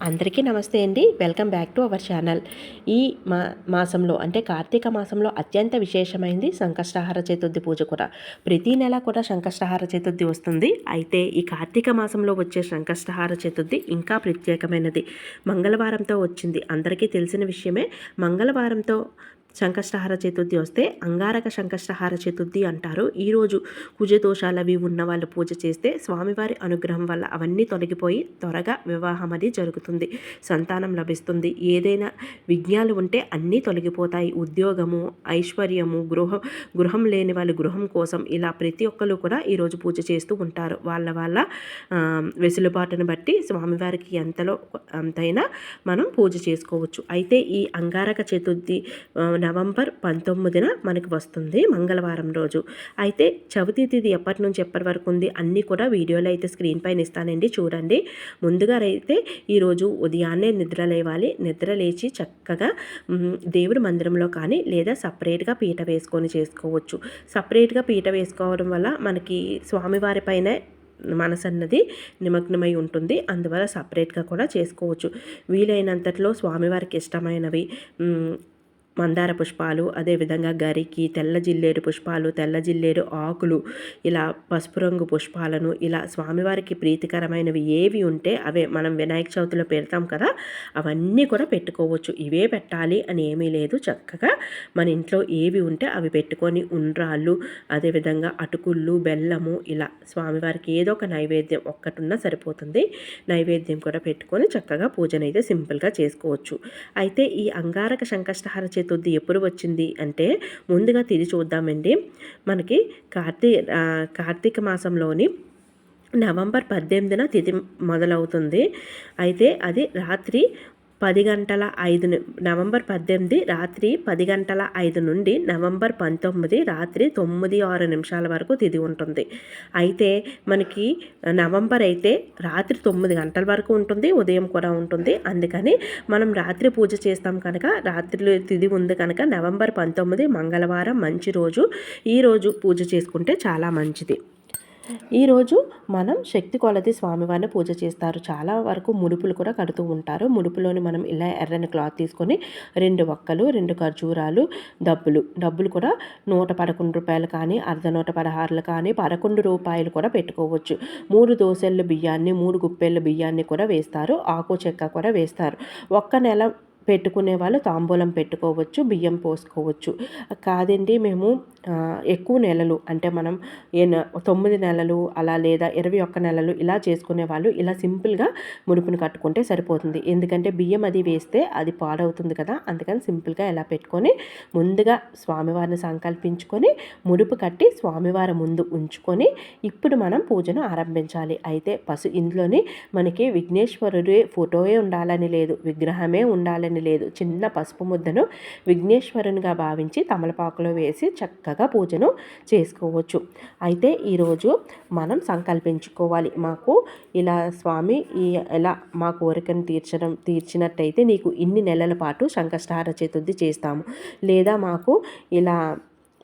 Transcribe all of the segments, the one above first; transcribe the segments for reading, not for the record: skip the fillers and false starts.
అందరికీ నమస్తే అండి. Welcome back to our channel. ఈ మాసంలో అంటే కార్తీక మాసంలో అత్యంత విశేషమైంది సంకష్టహార చతుర్థి పూజ కూడా. ప్రతి నెల కూడా సంకష్టహార చతుర్థి వస్తుంది. అయితే ఈ కార్తీక మాసంలో వచ్చే సంకష్టహార చతుర్థి ఇంకా ప్రత్యేకమైనది. మంగళవారంతో వచ్చింది. అందరికీ తెలిసిన విషయమే. మంగళవారంతో సంకష్టహార చతుర్థి వస్తే అంగారక సంకష్టహార చతుర్థి అంటారు. ఈరోజు కుజదోషాలు అవి ఉన్న వాళ్ళు పూజ చేస్తే స్వామివారి అనుగ్రహం వల్ల అవన్నీ తొలగిపోయి త్వరగా వివాహం అది జరుగుతుంది, సంతానం లభిస్తుంది. ఏదైనా విఘ్నాలు ఉంటే అన్నీ తొలగిపోతాయి. ఉద్యోగము, ఐశ్వర్యము, గృహం లేని వాళ్ళు గృహం కోసం ఇలా ప్రతి ఒక్కరు కూడా ఈరోజు పూజ చేస్తూ ఉంటారు. వాళ్ళ వెసులుబాటును బట్టి స్వామివారికి అంతైనా మనం పూజ చేసుకోవచ్చు. అయితే ఈ అంగారక చతుర్థి నవంబర్ 19న మనకి వస్తుంది, మంగళవారం రోజు. అయితే చవితి తిథి ఎప్పటి నుంచి ఎప్పటి వరకు ఉంది అన్నీ కూడా వీడియోలో అయితే స్క్రీన్ పైన ఇస్తానండి, చూడండి. ముందుగా అయితే ఈరోజు ఉదయాన్నే నిద్ర లేవాలి. నిద్ర లేచి చక్కగా దేవుడి మందిరంలో కానీ లేదా సపరేట్గా పీట వేసుకొని చేసుకోవచ్చు. సపరేట్గా పీట వేసుకోవడం వల్ల మనకి స్వామివారి పైన మనసు అన్నది నిమగ్నమై ఉంటుంది. అందువల్ల సపరేట్గా కూడా చేసుకోవచ్చు. వీలైనంతట్లో స్వామివారికి ఇష్టమైనవి మందార పుష్పాలు, అదేవిధంగా గరికి, తెల్ల జిల్లేడు పుష్పాలు, తెల్ల జిల్లేడు ఆకులు, ఇలా పసుపు రంగు పుష్పాలను, ఇలా స్వామివారికి ప్రీతికరమైనవి ఏవి ఉంటే అవే మనం వినాయక చవితిలో పెడతాం కదా, అవన్నీ కూడా పెట్టుకోవచ్చు. ఇవే పెట్టాలి అని ఏమీ లేదు. చక్కగా మన ఇంట్లో ఏవి ఉంటే అవి పెట్టుకొని ఉండ్రాళ్ళు, అదేవిధంగా అటుకుళ్ళు, బెల్లము, ఇలా స్వామివారికి ఏదో ఒక నైవేద్యం ఒక్కటున్నా సరిపోతుంది. నైవేద్యం కూడా పెట్టుకొని చక్కగా పూజనైతే సింపుల్గా చేసుకోవచ్చు. అయితే ఈ అంగారక సంకష్టహార చతుర్థి ఎప్పుడు వచ్చింది అంటే ముందుగా తిది చూద్దామండి. మనకి కార్తీక మాసంలోని నవంబర్ 18న తిథి మొదలవుతుంది. అయితే అది రాత్రి 10:05 నవంబర్ 18 రాత్రి 10:05 నుండి నవంబర్ 19 రాత్రి 9:06 వరకు తిథి ఉంటుంది. అయితే మనకి నవంబర్ అయితే రాత్రి 9 గంటల వరకు ఉంటుంది, ఉదయం కూడా ఉంటుంది. అందుకని మనం రాత్రి పూజ చేస్తాం కనుక, రాత్రి తిథి ఉంది కనుక నవంబర్ 19 మంగళవారం మంచి రోజు. ఈరోజు పూజ చేసుకుంటే చాలా మంచిది. ఈరోజు మనం శక్తి కొలది స్వామివారిని పూజ చేస్తారు. చాలా వరకు ముడుపులు కూడా కడుతూ ఉంటారు. ముడుపులోని మనం ఇలా ఎర్రని క్లాత్ తీసుకొని 2 వక్కలు, 2 ఖర్జూరాలు, డబ్బులు కూడా 111 రూపాయలు కానీ, అర్ధ 116 కానీ, 11 రూపాయలు కూడా పెట్టుకోవచ్చు. 3 దోసెళ్ళు బియ్యాన్ని, 3 గుప్పెళ్ళు బియ్యాన్ని కూడా వేస్తారు. ఆకు చెక్క కూడా వేస్తారు. ఒక్క నెల పెట్టుకునే వాళ్ళు తాంబూలం పెట్టుకోవచ్చు, బియ్యం పోసుకోవచ్చు. కాదండి మేము ఎక్కువ నెలలు అంటే మనం 9 నెలలు అలా లేదా 21 నెలలు ఇలా చేసుకునే వాళ్ళు ఇలా సింపుల్గా ముడుపుని కట్టుకుంటే సరిపోతుంది. ఎందుకంటే బియ్యం అది వేస్తే అది పాడవుతుంది కదా, అందుకని సింపుల్గా ఇలా పెట్టుకొని ముందుగా స్వామివారిని సంకల్పించుకొని ముడుపు కట్టి స్వామివారి ముందు ఉంచుకొని ఇప్పుడు మనం పూజను ఆరంభించాలి. అయితే ఇందులోని మనకి విఘ్నేశ్వరుడి ఫోటోయే ఉండాలని లేదు, విగ్రహమే ఉండాలని లేదు. చిన్న పసుపు ముద్దను విఘ్నేశ్వరునిగా భావించి తమలపాకులో వేసి చక్కగా పూజను చేసుకోవచ్చు. అయితే ఈరోజు మనం సంకల్పించుకోవాలి, మాకు ఇలా స్వామి ఇలా మా కోరికను తీర్చినట్టయితే నీకు ఇన్ని నెలల పాటు సంకష్టహార చతుర్థి చేస్తాము, లేదా మాకు ఇలా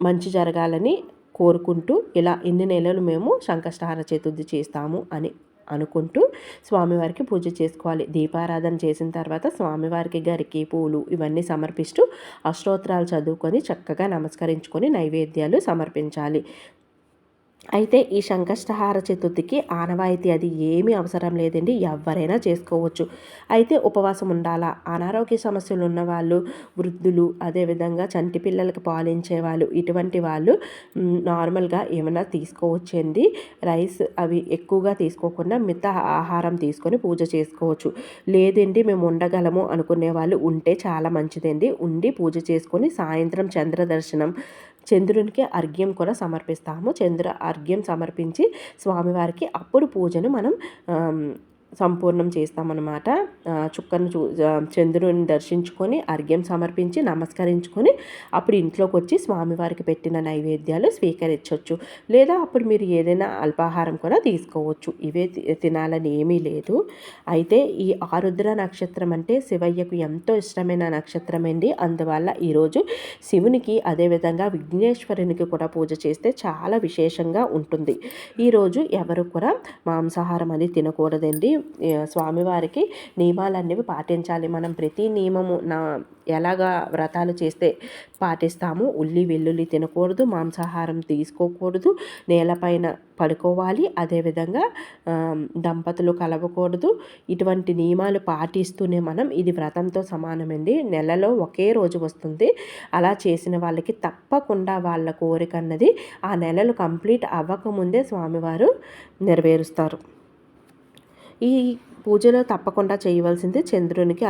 మంచి జరగాలని కోరుకుంటూ ఇలా ఇన్ని నెలలు మేము సంకష్టహార చతుర్థి చేస్తాము అని అనుకుంటూ స్వామివారికి పూజ చేసుకోవాలి. దీపారాధన చేసిన తర్వాత స్వామివారికి గరికి, పూలు ఇవన్నీ సమర్పిస్తూ అష్టోత్తరాలు చదువుకొని చక్కగా నమస్కరించుకొని నైవేద్యాలు సమర్పించాలి. అయితే ఈ సంకష్టహార చతుర్థికి ఆనవాయితీ అది ఏమీ అవసరం లేదండి, ఎవరైనా చేసుకోవచ్చు. అయితే ఉపవాసం ఉండాలా, అనారోగ్య సమస్యలు ఉన్నవాళ్ళు, వృద్ధులు, అదేవిధంగా చంటి పిల్లలకి పాలించే వాళ్ళు, ఇటువంటి వాళ్ళు నార్మల్గా ఏమైనా తీసుకోవచ్చండి. రైస్ అవి ఎక్కువగా తీసుకోకుండా మిత ఆహారం తీసుకొని పూజ చేసుకోవచ్చు. లేదండి మేము ఉండగలము అనుకునే వాళ్ళు ఉంటే చాలా మంచిదండి. ఉండి పూజ చేసుకొని సాయంత్రం చంద్రునికి అర్ఘ్యం కూడా సమర్పిస్తాము. అర్ఘ్యం సమర్పించి స్వామివారికి అప్పుడు పూజను మనం సంపూర్ణం చేస్తామన్నమాట. చంద్రుని దర్శించుకొని అర్ఘ్యం సమర్పించి నమస్కరించుకొని అప్పుడు ఇంట్లోకి వచ్చి స్వామివారికి పెట్టిన నైవేద్యాలు స్వీకరించవచ్చు. లేదా అప్పుడు మీరు ఏదైనా అల్పాహారం కూడా తీసుకోవచ్చు. ఇవే తినాలని ఏమీ లేదు. అయితే ఈ ఆరుద్ర నక్షత్రం అంటే శివయ్యకు ఎంతో ఇష్టమైన నక్షత్రం అండి. అందువల్ల ఈరోజు శివునికి అదేవిధంగా విఘ్నేశ్వరునికి కూడా పూజ చేస్తే చాలా విశేషంగా ఉంటుంది. ఈరోజు ఎవరు కూడా మాంసాహారం అది తినకూడదండి. స్వామివారికి నియమాలనేవి పాటించాలి. మనం ప్రతి నియమము ఎలాగా వ్రతాలు చేస్తే పాటిస్తాము. ఉల్లి వెల్లుల్లి తినకూడదు, మాంసాహారం తీసుకోకూడదు, నేలపైన పడుకోవాలి, అదేవిధంగా దంపతులు కలవకూడదు. ఇటువంటి నియమాలు పాటిస్తూనే మనం ఇది వ్రతంతో సమానమండి. నెలలో ఒకే రోజు వస్తుంది. అలా చేసిన వాళ్ళకి తప్పకుండా వాళ్ళ కోరిక అన్నది ఆ నెలలు కంప్లీట్ అవ్వకముందే స్వామివారు నెరవేరుస్తారు. ఈ పూజలో తప్పకుండా చేయవలసింది చంద్రునికి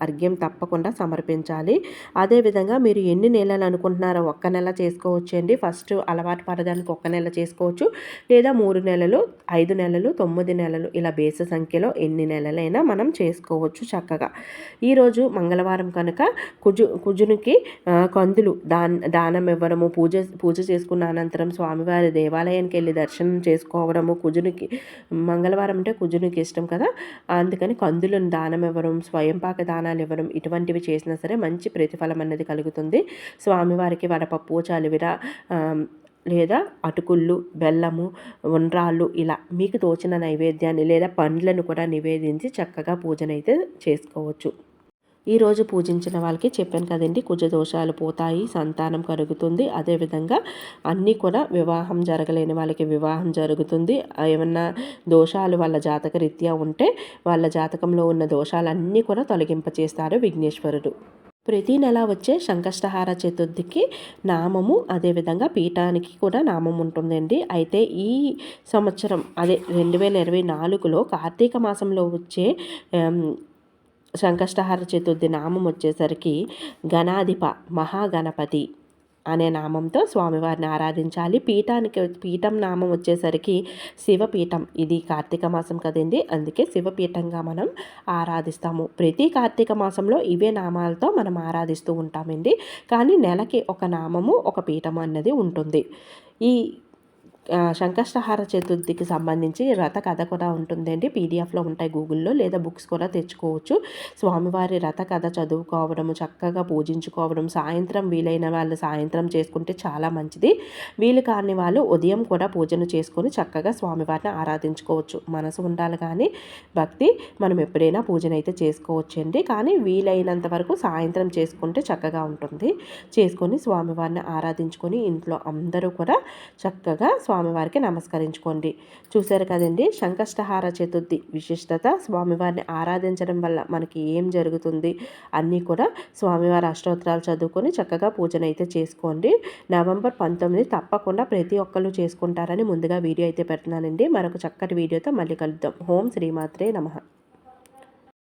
అర్ఘ్యం తప్పకుండా సమర్పించాలి. అదేవిధంగా మీరు ఎన్ని నెలలు అనుకుంటున్నారో ఒక్క నెల చేసుకోవచ్చు అండి. ఫస్ట్ అలవాటు పడడానికి ఒక్క నెల చేసుకోవచ్చు, లేదా 3 నెలలు, 5 నెలలు, 9 నెలలు ఇలా బేస సంఖ్యలో ఎన్ని నెలలైనా మనం చేసుకోవచ్చు చక్కగా. ఈరోజు మంగళవారం కనుక కుజునికి కందులు దానం ఇవ్వడము, పూజ చేసుకున్న అనంతరం స్వామివారి దేవాలయానికి వెళ్ళి దర్శనం చేసుకోవడము. కుజునికి మంగళవారం అంటే కుజునికి ఇష్టం కదా, అందుకని కందులను దానం ఇవ్వడం, స్వయంపాక దానాలు ఇవ్వడం ఇటువంటివి చేసినా సరే మంచి ప్రతిఫలం అనేది కలుగుతుంది. స్వామివారికి వడపప్పు, చలివిర లేదా అటుకుళ్ళు, బెల్లము, ఉండ్రాళ్ళు ఇలా మీకు తోచిన నైవేద్యాన్ని లేదా పండ్లను కూడా నివేదించి చక్కగా పూజనైతే చేసుకోవచ్చు. ఈరోజు పూజించిన వాళ్ళకి చెప్పాను కదండి, కుజ దోషాలు పోతాయి, సంతానం కలుగుతుంది. అదేవిధంగా అన్నీ కూడా వివాహం జరగలేని వాళ్ళకి వివాహం జరుగుతుంది. ఏమన్నా దోషాలు వాళ్ళ జాతక రీత్యా ఉంటే వాళ్ళ జాతకంలో ఉన్న దోషాలన్నీ కూడా తొలగింపచేస్తారు విఘ్నేశ్వరుడు. ప్రతి నెల వచ్చే సంకష్టహార చతుర్థికి నామము, అదేవిధంగా పీఠానికి కూడా నామం ఉంటుందండి. అయితే ఈ సంవత్సరం అదే 2024లో కార్తీక మాసంలో వచ్చే సంకష్టహార చతుర్థి నామం వచ్చేసరికి గణాధిప మహాగణపతి అనే నామంతో స్వామివారిని ఆరాధించాలి. పీఠం నామం వచ్చేసరికి శివపీఠం. ఇది కార్తీక మాసం కదండి, అందుకే శివపీఠంగా మనం ఆరాధిస్తాము. ప్రతి కార్తీక మాసంలో ఇవే నామాలతో మనం ఆరాధిస్తూ ఉంటామండి. కానీ నెలకి ఒక నామము, ఒక పీఠము అన్నది ఉంటుంది. ఈ సంకష్టహార చతుర్థికి సంబంధించి రథ కథ కూడా ఉంటుందండి. పీడిఎఫ్లో ఉంటాయి గూగుల్లో, లేదా బుక్స్ కూడా తెచ్చుకోవచ్చు. స్వామివారి రథ కథ చదువుకోవడము, చక్కగా పూజించుకోవడం, సాయంత్రం వీలైన వాళ్ళు సాయంత్రం చేసుకుంటే చాలా మంచిది. వీలు కాని వాళ్ళు ఉదయం కూడా పూజను చేసుకొని చక్కగా స్వామివారిని ఆరాధించుకోవచ్చు. మనసు ఉండాలి కానీ భక్తి, మనం ఎప్పుడైనా పూజనైతే చేసుకోవచ్చు అండి. కానీ వీలైనంత వరకు సాయంత్రం చేసుకుంటే చక్కగా ఉంటుంది. చేసుకొని స్వామివారిని ఆరాధించుకొని ఇంట్లో అందరూ కూడా చక్కగా స్వామివారికి నమస్కరించుకోండి. చూశారు కదండి సంకష్టహార చతుర్థి విశిష్టత. స్వామివారిని ఆరాధించడం వల్ల మనకి ఏం జరుగుతుంది అన్నీ కూడా స్వామివారి అష్టోత్తరాలు చదువుకొని చక్కగా పూజనైతే చేసుకోండి. నవంబర్ 19 తప్పకుండా ప్రతి ఒక్కళ్ళు చేసుకుంటారని ముందుగా వీడియో అయితే పెడుతున్నానండి. మరొక చక్కటి వీడియోతో మళ్ళీ కలుద్దాం. ఓం శ్రీమాత్రే నమః.